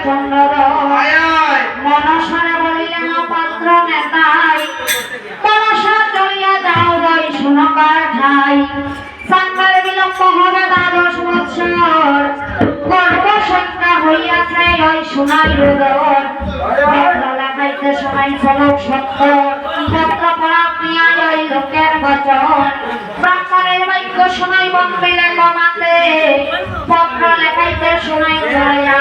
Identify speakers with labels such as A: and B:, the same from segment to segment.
A: চন্দ্র মনসারে বলিলেন পাত্র নেতাই মনসা চলিয়া যাও বই শুনবার ঠাই সাঙ্গার বিলম্ব হবে 12 বৎসর গর্ব সংখ্যা হইয়াছে ওই সোনাই রোদর পত্র লেখাইতে সময় চলক সত্য পত্র পড়া প্রিয়া ওই লোকের বচন ব্রাহ্মণের বাক্য শোনাই বন্দিলে কমাতে পত্র লেখাইতে সময় চলিয়া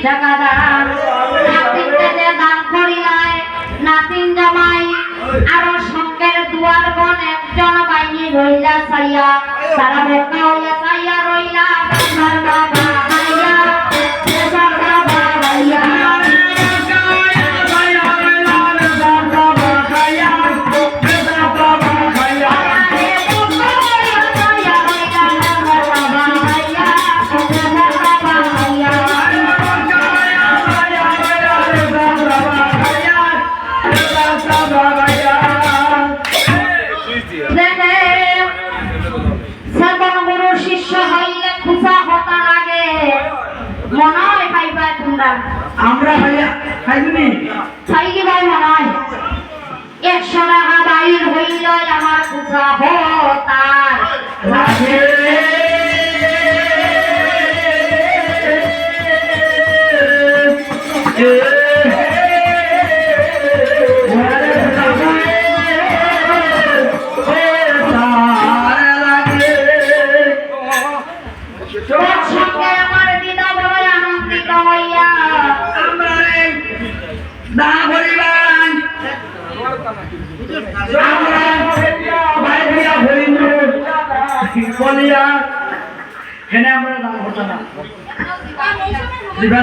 A: টাকা দান নাতিনকে যে দান করিলায় নাতিন জামাই আরো সঙ্গের দুয়ার বন একজন বাইনি রইলা চাইয়া তারা বোকা হইয়া চাইয়া রইলা বাবা ভাইয়া বাবা ভাইয়া
B: আমরা ভাইয়া খাইবনি
A: খাইলি ভাই মনাই 100 টাকা বাইর হইল আমার পূজা হতার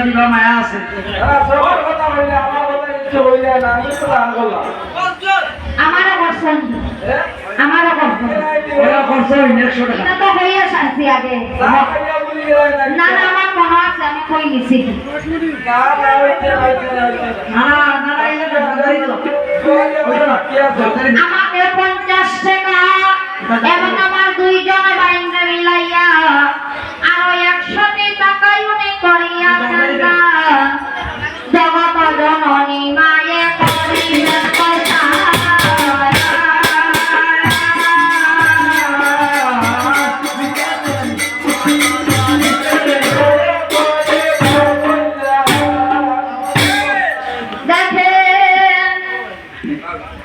B: দিবা মায়া আছে
A: আমারও বর্ষণ আমারও বর্ষণ 100 টাকা তো হইয়া শান্তি আগে না না আমার মনে আছে আমি কই নিছি আমাকে 50 টাকা এবং আমার দুইজন বাইন্দা মিলাইয়া আরো 100 টাকাই মনে করিয়া চান্দা জগত জননী মায়ে করিলেন কথা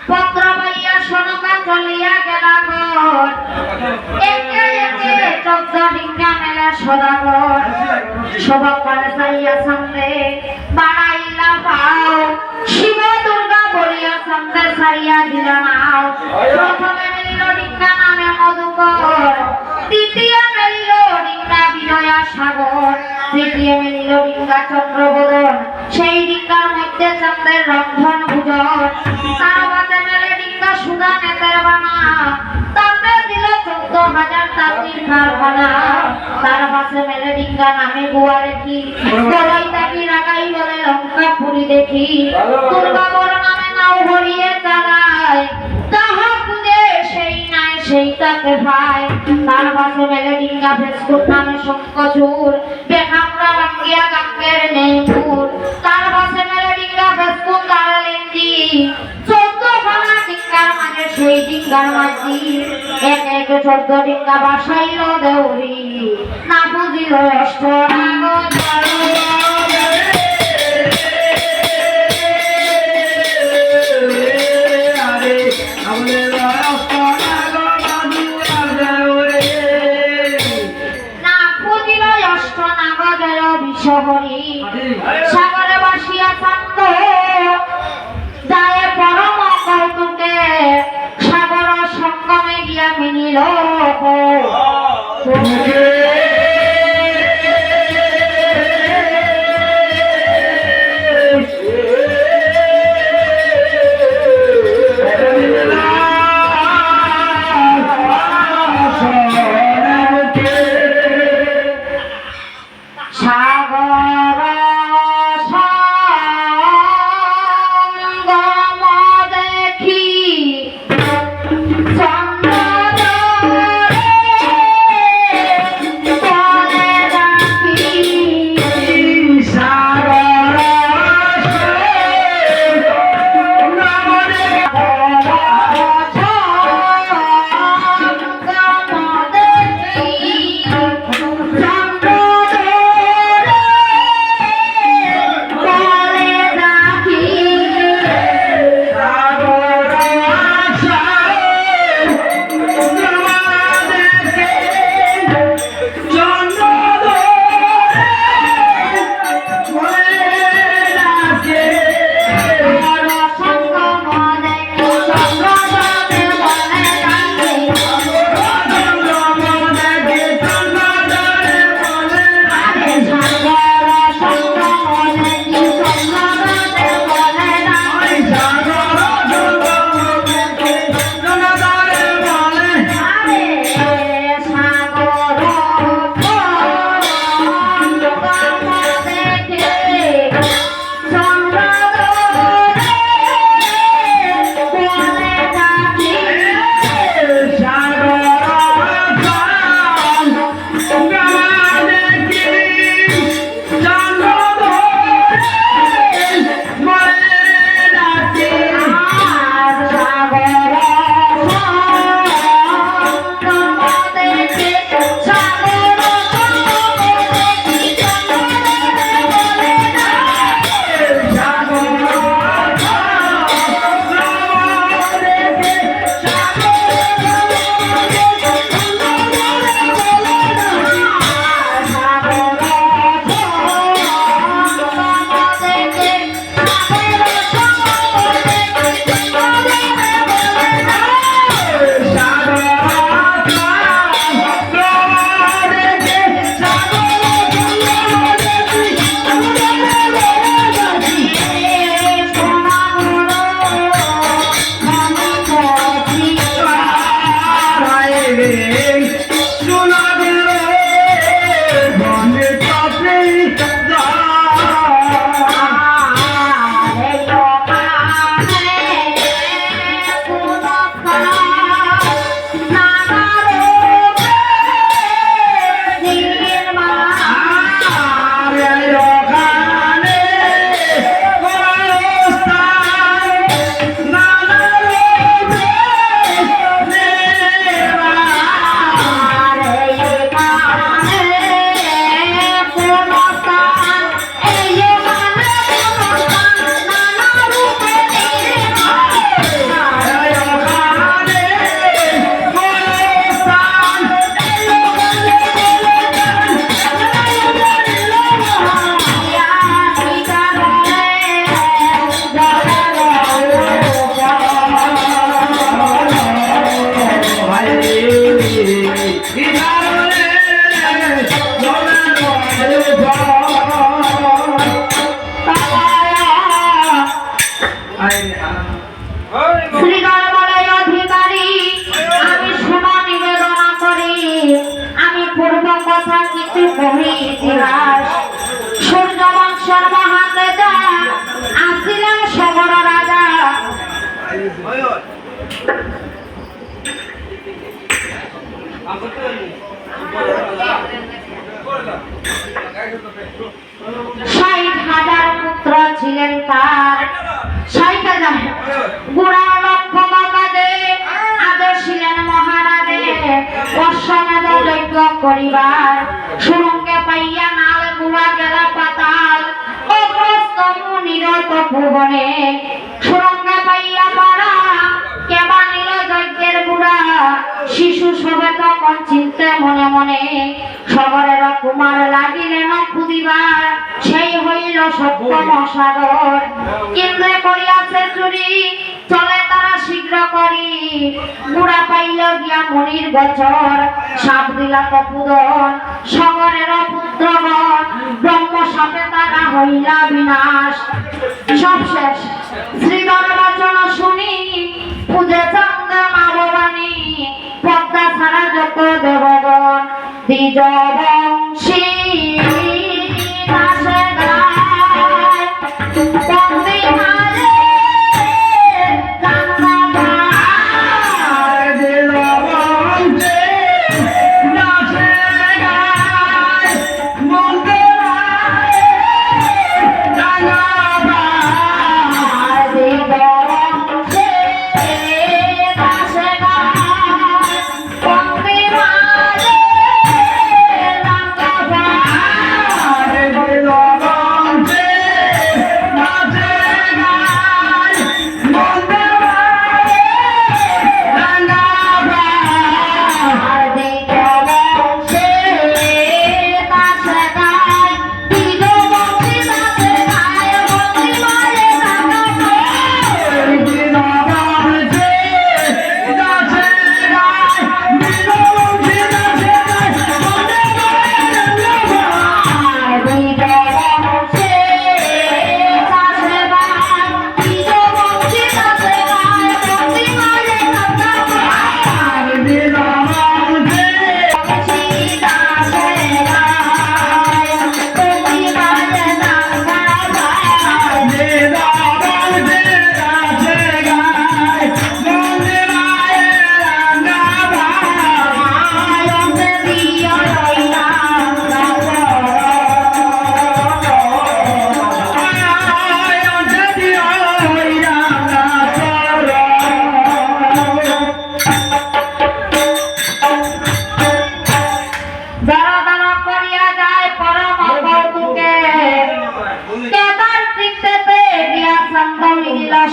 A: পত্র পাইয়া সনকা চলিয়া গেলা ঘর একে একে 14 ডিঙ্গা মেলা সদাগর সবা করে চাইয়া সামনে বাড়াইলা পাও শিব দুর্গা বলিয়া সামনে ছাড়িয়া দিলা নাও প্রথমে মিলিল ডিঙ্গা নামে মধুকর দ্বিতীয় মিলিল ডিঙ্গা বিজয়া সাগর তৃতীয় মিলিল ডিঙ্গা চন্দ্রবদন সেই ডিঙ্গার মধ্যে চন্দ্রের রন্ধন ভুজন তার মাঝে মেলে ডিঙ্গা সুদা নেতের বানা তাতে দিল 14,000 তাঁতির কারখানা তার পাশে মেলে ডিঙ্গা নামে গুয়া রেখি গলাই তাকি রাগাই বলে লঙ্কা পুরি দেখি দুর্গা বড় নামে নাও হরিয়ে চালায় তাহা খুঁজে সেই নাই সেই তাকে ভাই তার পাশে মেলে ডিঙ্গা ফেসবুক নামে শঙ্কচুর বেখামরা বাঙ্গিয়া গাঙ্গের নেপুর তার পাশে মেলে ডিঙ্গা ফেসবুক দাঁড়ালেন্দি 14খানা ডিঙ্গার মাঝে সেই ডিঙ্গার মাঝি এক এক 14 ডিঙ্গা বাসাইল দেউরি না বুঝিল অষ্টনাগ শহরে সাগরে বাসিয়া থাকত যায় পরম কৌতুকে সাগর সঙ্গমে গিয়া মিলিল মুহুরি ইতিহাস সূর্য বংশের মহাতেজা আসিলেন সবর রাজা ষাট হাজার পুত্র ছিলেন তার 60,000 গুড়া লক্ষ মগাদে আদর ছিলেন মহারাজে অশ্বমেধ যজ্ঞ করিবার সুরঙ্গে পাইয়া নাল গুড়া গেলা পাতাল অগ্রস্ত মুনির তপোবনে সুরঙ্গে পাইয়া পাড়া কেবা নিল যজ্ঞের গুড়া শিশু সবে তখন চিনতে মনে মনে সবরের কুমার লাগিলেন খুদিবার সেই হইল সপ্তম সাগর কেন্দ্রে করিয়াছে চুরি চলে তারা শীঘ্র করি গুড়া পাইল গিয়া মনির বছর সাপ দিলা তপুদন সবরের পুত্রগণ ব্রহ্ম সাপে তারা হইলা বিনাশ সব শেষ শ্রীধর বচন শুনি পূজে চন্দ মা ভবানী পদ্মা ছাড়া যত দেবগণ দ্বিজ বংশী দাসে গায় বন্দী মাঝে গঙ্গা
B: আর দিল বংশে নাচে গায় মঙ্গলায়
A: আর দ্বিজ বংশী দাসে গায় বন্দী মাঝে গঙ্গা
B: আর দিল বংশে নাচে গায় মঙ্গলায়
A: আর দ্বিজ বংশী দাসে গায় দ্বিজ বংশী দাসে গায় বন্দী মাঝে গঙ্গা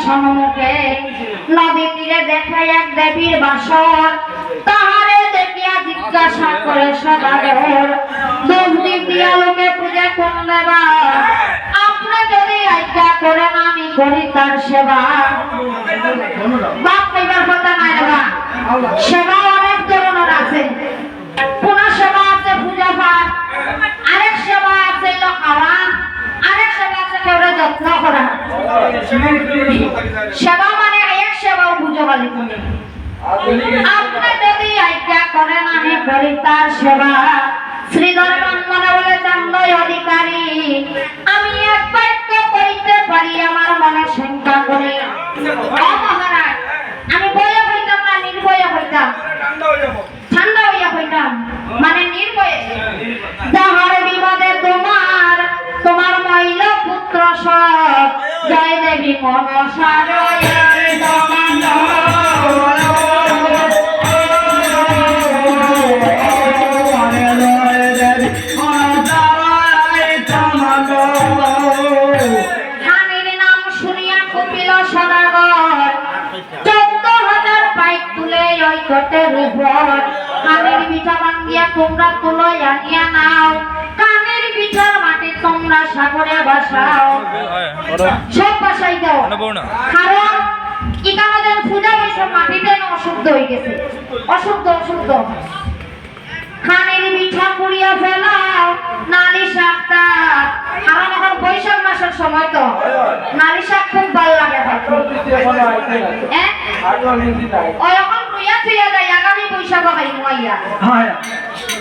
A: সম্মুখে নদী তীরে দেখে এক দেবীর বাসর তাহারে দেখিয়া জিজ্ঞাসা করে সদাগর দোষ দিয়া লোকে পূজা কোন দেবা আপনি যদি আজ্ঞা করেন আমি করি তার সেবা বাপ কইবার কথা নাই বাবা সেবা অনেক ধরনের আছে পুনা সেবা আছে পূজা পাঠ আরেক সেবা আছে খাওয়া আরেক সেবা আছে কেউরে যত্ন করা সেবা মানে এক সেবাও বুঝো বলি তুমি আপনি যদি আজ্ঞা করেন আমি করি তার সেবা শ্রীধর মনে বলে চান্দয় অধিকারী আমি এক বাক্য করিতে পারি আমার মনে শঙ্কা করে ও মহারাজ আমি বয়ে হইতাম না নির্ভয়ে হইতাম ঠান্ডা হইয়া হইতাম মানে নির্ভয়ে যাহার বিপদে তোমার তোমার মহিল পুত্র সব জয় দেবী মনসা জয় খানির নাম শুনিয়া কপিল সদাগর 14,000 পাইক তুলে ওই ঘটের উপর কানের পিঠা ভাঙ্গিয়া তোমরা তুলো আনিয়া নাও কানের পিঠার মাটি তোমরা সাগরে ভাসাও সব ভাসাই দাও কারণ ইকানোদের পূজা বৈশাখ মাটিতে অশুদ্ধ হয়ে গেছে অশুদ্ধ খানের পিঠা পুড়িয়া ফেলাও নালি শাকটা কারণ এখন বৈশাখ মাসের সময় তো নালি শাক খুব ভালো লাগে ওই এখন রুইয়া থুইয়া যায় আগামী বৈশাখ খাই মাইয়া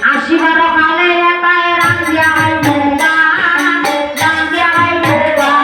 A: আসিবার কালে এটাই রাঞ্জিয়া হাই মুগা রাঞ্জিয়া হাই মুগা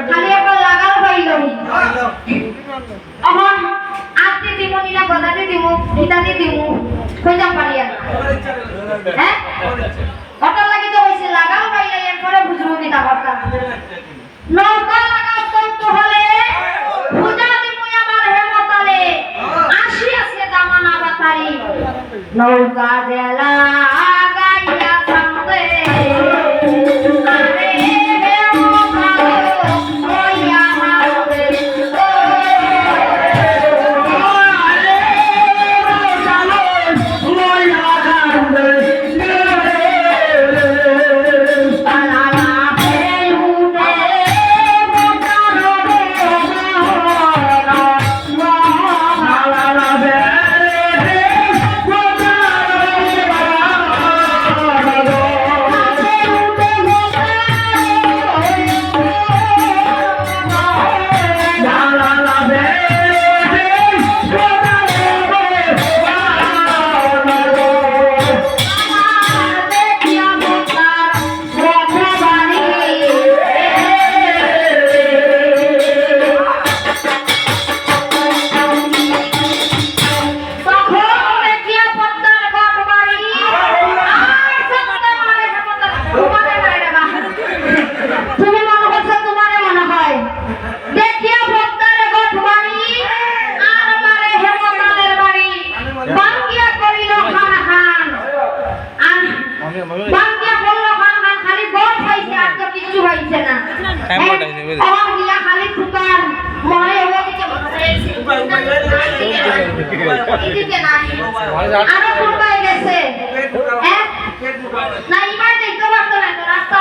A: খালি একটা লাগাল পাইল এখন আজকে দিমনি না গদাতে দিমু ইতাতে দিমু কইতাম পারি না হ্যাঁ ওটা লাগি তো হইছে লাগাল পাইলে এরপরে বুঝবো কিটা কথা নৌকা লাগাল করতে হলে পূজা দিমু আমার হেমতালে আসি আছে দামানা বাতারি নৌকা জেলা গাইয়া সামনে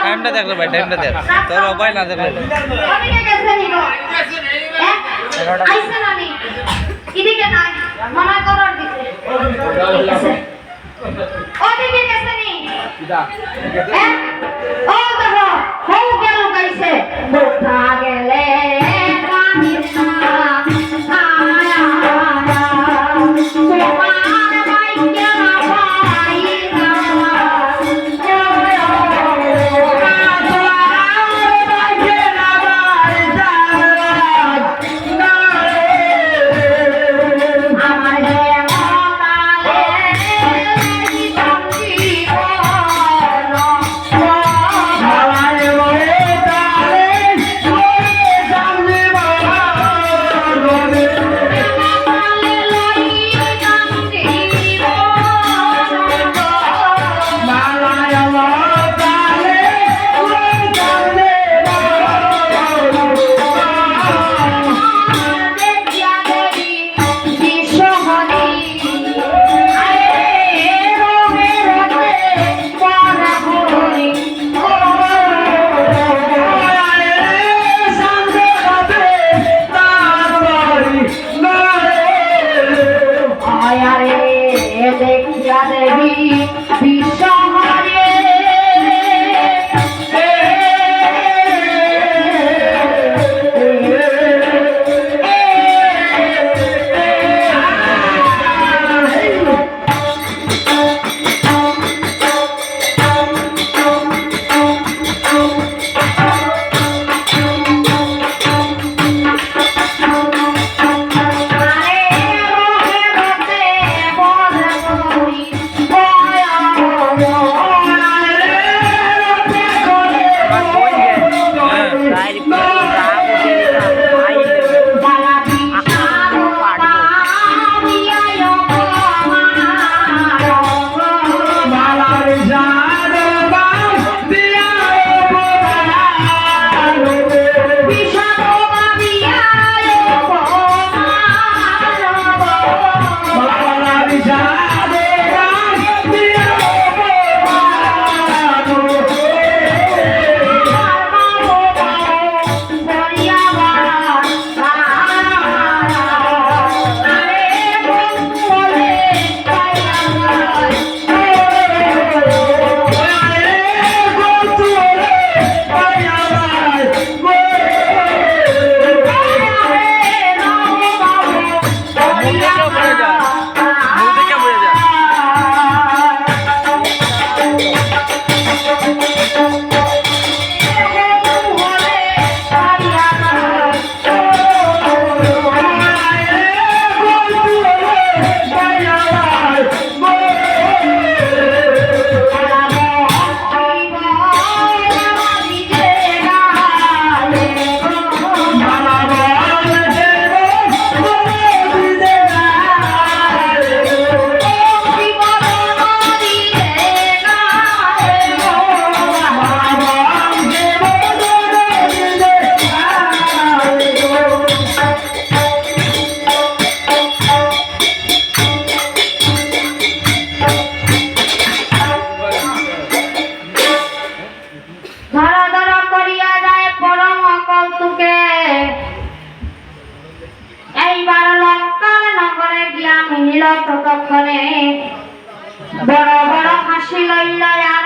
C: টাইমটা দেখো ভাই টাইমটা দেখ তোর মোবাইল না দেখলে
A: ওদিকে গেছে নিগো আইছে না নি এদিকে নাই মনে করার দিছে ওদিকে গেছে নি ও দেখো হৌ গেল গাইছে বোঠা গেলে পানি না আয়া আমার ততক্ষণে বড় বড় হাসি লইল আর